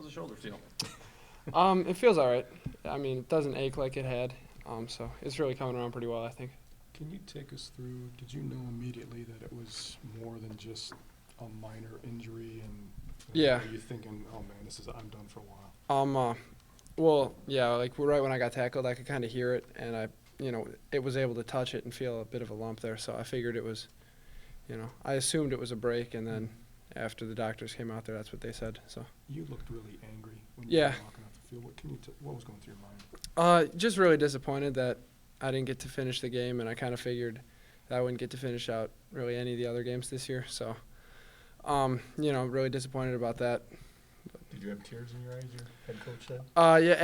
How's the shoulder feel? It feels all right. I mean, it doesn't ache like it had. So it's really coming around pretty well, I think. Can you take us through, did you know immediately that it was more than just a minor injury and Yeah. were you thinking, oh man, I'm done for a while? Well, yeah, like right when I got tackled, I could kind of hear it, and it was able to touch it and feel a bit of a lump there. So I figured it was, I assumed it was a break, and then after the doctors came out there, that's what they said. So. You looked really angry when you Yeah. were walking off the field. What was going through your mind? Just really disappointed that I didn't get to finish the game, and I kind of figured that I wouldn't get to finish out really any of the other games this year. So, really disappointed about that. Did you have tears in your eyes, your head coach said? Yeah,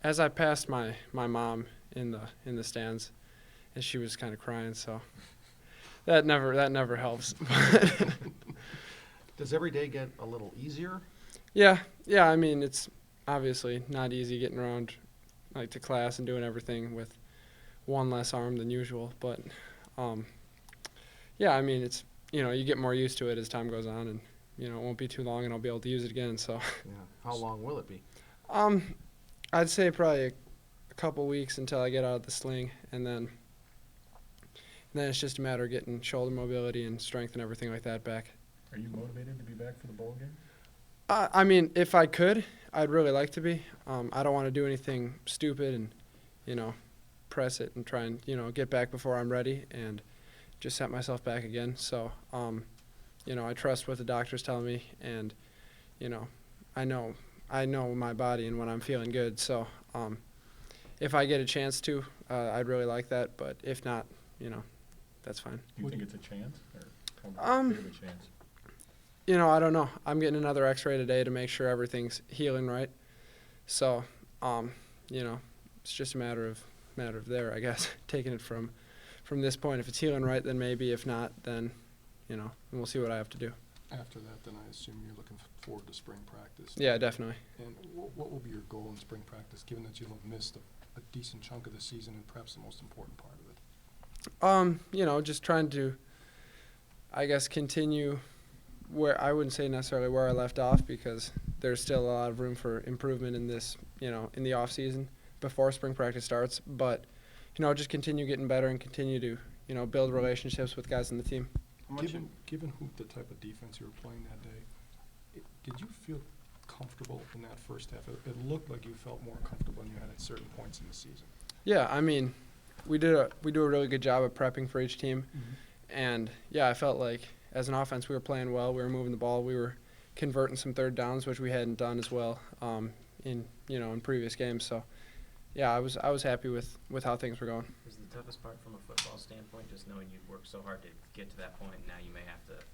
as I passed my mom in the stands, and she was kind of crying, so that never helps. Does every day get a little easier? Yeah. I mean, it's obviously not easy getting around like to class and doing everything with one less arm than usual, but yeah, I mean, it's you get more used to it as time goes on, and it won't be too long, and I'll be able to use it again. So. Yeah. How long will it be? I'd say probably a couple weeks until I get out of the sling, and then it's just a matter of getting shoulder mobility and strength and everything like that back. Are you motivated to be back for the bowl game? I mean, if I could, I'd really like to be. I don't want to do anything stupid and, press it and try and, get back before I'm ready and just set myself back again. So, I trust what the doctor's telling me, and, I know my body and when I'm feeling good. So, if I get a chance to, I'd really like that. But if not, that's fine. Do you think it's a chance, or how big of a chance? I don't know. I'm getting another X-ray today to make sure everything's healing right. So, it's just a matter of there, I guess, taking it from this point. If it's healing right, then maybe. If not, then, we'll see what I have to do. After that, then I assume you're looking forward to spring practice. Yeah, definitely. And what will be your goal in spring practice, given that you'll have missed a decent chunk of the season and perhaps the most important part of it? Just trying to, I guess, continue where I wouldn't say necessarily where I left off, because there's still a lot of room for improvement in this, in the off season before spring practice starts. But, just continue getting better and continue to, build relationships with guys on the team. Given the type of defense you were playing that day, did you feel comfortable in that first half? It looked like you felt more comfortable than you had at certain points in the season. Yeah, I mean, we do a really good job of prepping for each team, and yeah, I felt like as an offense we were playing well. We were moving the ball. We were converting some third downs, which we hadn't done as well in previous games. So yeah, I was happy with how things were going. Was the toughest part from a football standpoint just knowing you'd worked so hard to get to that point, and now you may have to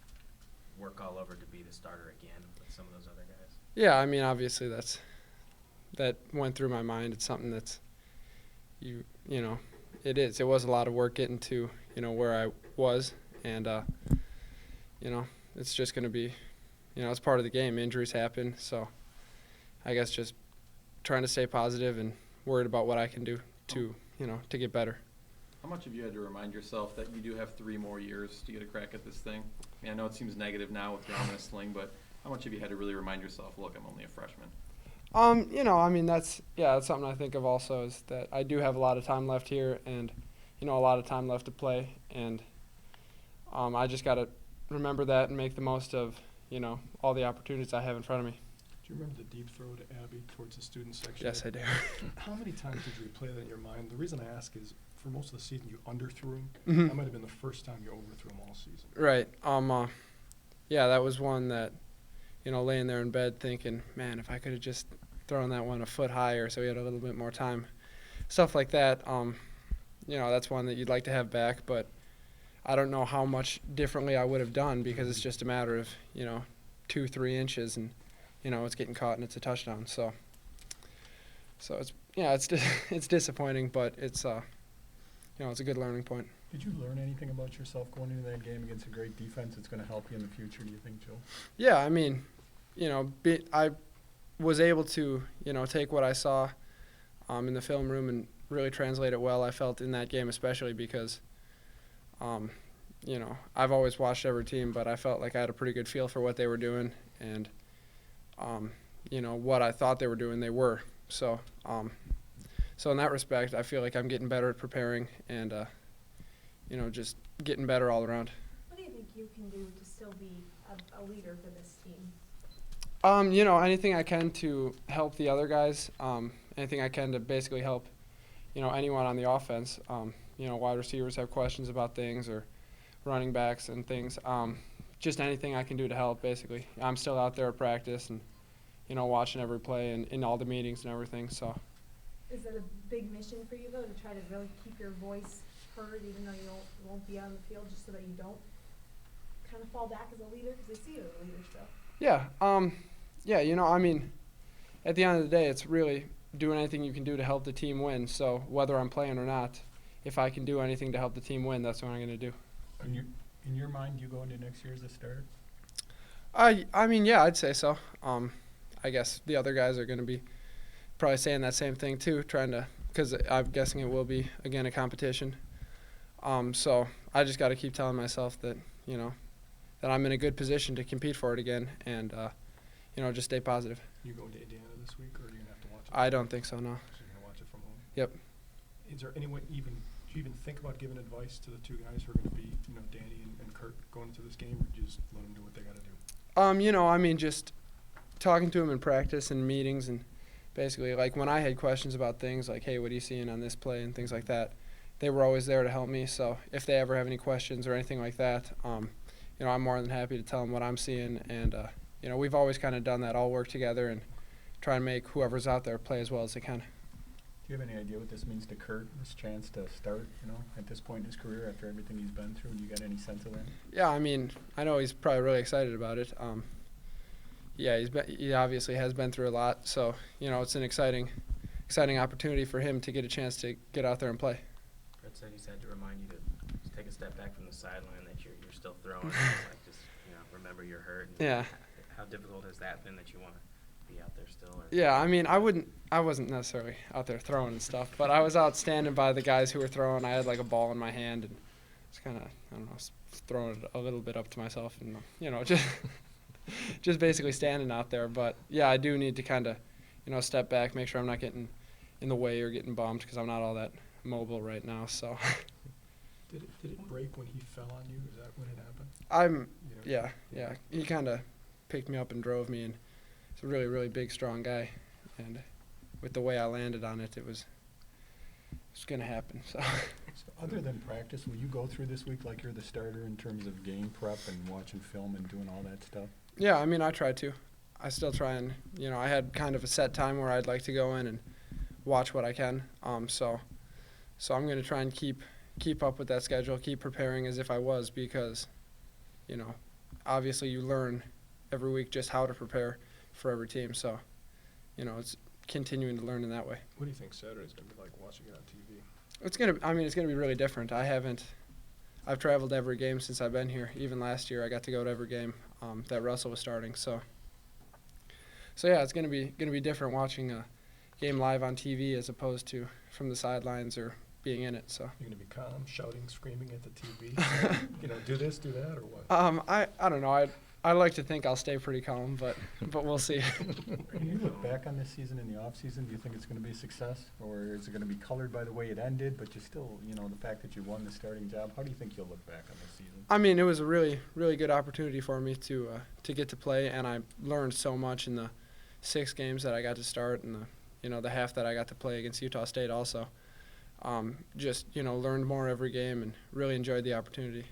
work all over to be the starter again with some of those other guys? Yeah, I mean, obviously that went through my mind. It's something that's it is. It was a lot of work getting to where I was, and it's just going to be it's part of the game. Injuries happen, so I guess just trying to stay positive and worried about what I can do to get better. How much have you had to remind yourself that you do have 3 more years to get a crack at this thing? I mean, I know it seems negative now with your arm in a sling, but how much have you had to really remind yourself, look, I'm only a freshman? I mean, that's something I think of also, is that I do have a lot of time left here and, a lot of time left to play. And I just got to remember that and make the most of, all the opportunities I have in front of me. Do you remember the deep throw to Abby towards the student section? Yes, I do. How many times did you replay that in your mind? The reason I ask is, for most of the season, you underthrew him. Mhm. That might have been the first time you overthrew him all season. Right. Yeah, that was one that, laying there in bed thinking, man, if I could have just thrown that one a foot higher so we had a little bit more time. Stuff like that, that's one that you'd like to have back, but I don't know how much differently I would have done, because it's just a matter of, 2-3 inches and, it's getting caught and it's a touchdown. So it's disappointing, but it's it's a good learning point. Did you learn anything about yourself going into that game against a great defense that's going to help you in the future, do you think, Joe? Yeah, I mean, I was able to, take what I saw in the film room and really translate it well, I felt, in that game, especially because, I've always watched every team, but I felt like I had a pretty good feel for what they were doing. And, what I thought they were doing, they were. So, so in that respect, I feel like I'm getting better at preparing and, just getting better all around. What do you think you can do to still be a leader for this team? Anything I can to help the other guys, anything I can to basically help, anyone on the offense. Wide receivers have questions about things or running backs and things. Just anything I can do to help, basically. I'm still out there at practice and, watching every play and in all the meetings and everything, so. Is that a big mission for you, though, to try to really keep your voice heard, even though you won't be on the field, just so that you don't kind of fall back as a leader? Because they see you as a leader still. Yeah, at the end of the day, it's really doing anything you can do to help the team win. So whether I'm playing or not, if I can do anything to help the team win, that's what I'm going to do. In your mind, you go into next year as a starter? Yeah, I'd say so. I guess the other guys are going to be probably saying that same thing too, because I'm guessing it will be, again, a competition. So I just got to keep telling myself that, that I'm in a good position to compete for it again and, just stay positive. You going to Indiana this week, or are you going to have to watch it? I don't think so, no. So you're going to watch it from home? Yep. Is there anyone do you even think about giving advice to the two guys who are going to be, Danny and Kurt going into this game, or do you just let them do what they got to do? Just talking to them in practice and meetings and basically, like, when I had questions about things like, hey, what are you seeing on this play and things like that, they were always there to help me. So if they ever have any questions or anything like that, I'm more than happy to tell them what I'm seeing. And, we've always kind of done that, all work together and try and make whoever's out there play as well as they can. Do you have any idea what this means to Kurt, this chance to start, at this point in his career after everything he's been through? Do you got any sense of that? Yeah, I know he's probably really excited about it. He obviously has been through a lot, so it's an exciting opportunity for him to get a chance to get out there and play. Brett said he's had to remind you to just take a step back from the sideline, that you're still throwing. Remember you're hurt. And Yeah. How difficult has that been that you want to be out there still? Or? Yeah, I wasn't necessarily out there throwing and stuff, but I was out standing by the guys who were throwing. I had like a ball in my hand and just kind of, throwing it a little bit up to myself and, just basically standing out there. But yeah, I do need to kind of, step back, make sure I'm not getting in the way or getting bumped because I'm not all that mobile right now. So. Did it break when he fell on you? Is that when it happened? Yeah. He kind of picked me up and drove me, and he's a really, really big, strong guy. And with the way I landed on it, it's going to happen. So. So other than practice, will you go through this week like you're the starter in terms of game prep and watching film and doing all that stuff? Yeah, I try to. I still try and, I had kind of a set time where I'd like to go in and watch what I can. So I'm going to try and keep up with that schedule, keep preparing as if I was because, obviously you learn every week just how to prepare for every team. So, it's continuing to learn in that way. What do you think Saturday's going to be like watching it on TV? It's going to be really different. I've traveled every game since I've been here. Even last year I got to go to every game that Russell was starting. So yeah, it's going to be different watching a game live on TV as opposed to from the sidelines or being in it. So you're going to be calm, shouting, screaming at the TV. Do this, do that, or what? I don't know. I like to think I'll stay pretty calm, but we'll see. When you look back on this season in the off season, do you think it's going to be a success, or is it going to be colored by the way it ended? But you still, the fact that you won the starting job. How do you think you'll look back on this season? It was a really, really good opportunity for me to get to play, and I learned so much in the 6 games that I got to start, and the half that I got to play against Utah State also. Learned more every game and really enjoyed the opportunity.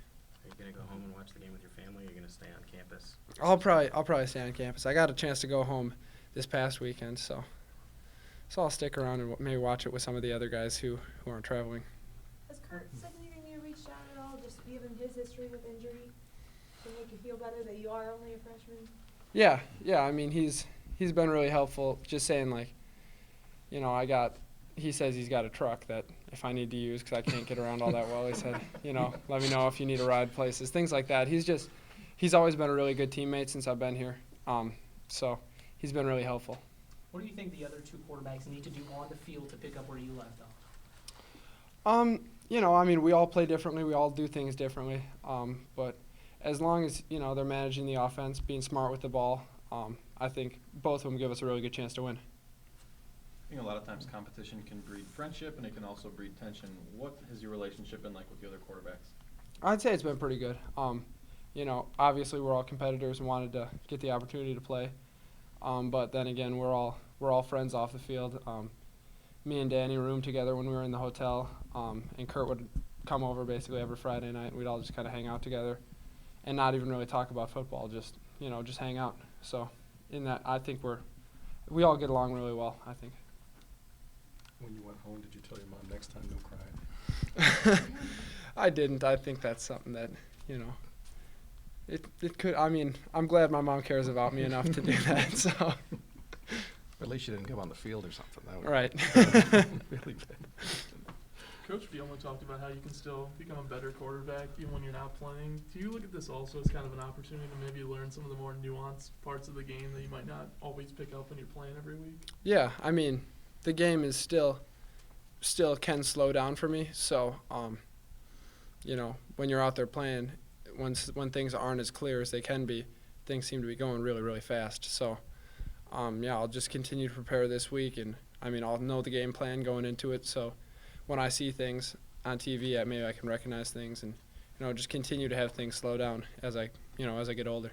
Are you going to go home and watch the game with your family, or are you going to stay on campus? I'll probably stay on campus. I got a chance to go home this past weekend, so I'll stick around and maybe watch it with some of the other guys who aren't traveling. Has Kurt said anything to you, reached out at all, just given his history with injury, to make you feel better that you are only a freshman? Yeah. He's been really helpful. Just saying, he says he's got a truck that if I need to use because I can't get around all that well, he said, let me know if you need to ride places, things like that. He's always been a really good teammate since I've been here. So he's been really helpful. What do you think the other 2 quarterbacks need to do on the field to pick up where you left off? We all play differently. We all do things differently. But as long as, they're managing the offense, being smart with the ball, I think both of them give us a really good chance to win. I think a lot of times competition can breed friendship and it can also breed tension. What has your relationship been like with the other quarterbacks? I'd say it's been pretty good. You know, obviously we're all competitors and wanted to get the opportunity to play. But then again, we're all friends off the field. Me and Danny roomed together when we were in the hotel, and Kurt would come over basically every Friday night. We'd all just kind of hang out together, and not even really talk about football. Just just hang out. So, in that, I think we all get along really well. I think. When you went home, did you tell your mom next time no crying? I didn't. I think that's something that it could. I mean, I'm glad my mom cares about me enough to do that. So. At least you didn't go on the field or something. That would Right. really bad. Coach Bielema talked about how you can still become a better quarterback even when you're not playing. Do you look at this also as kind of an opportunity to maybe learn some of the more nuanced parts of the game that you might not always pick up when you're playing every week? Yeah, I mean, the game is still can slow down for me. So, when you're out there playing, when things aren't as clear as they can be, things seem to be going really, really fast. So, I'll just continue to prepare this week, and I mean, I'll know the game plan going into it. So, when I see things on TV, maybe I can recognize things, and just continue to have things slow down as I get older.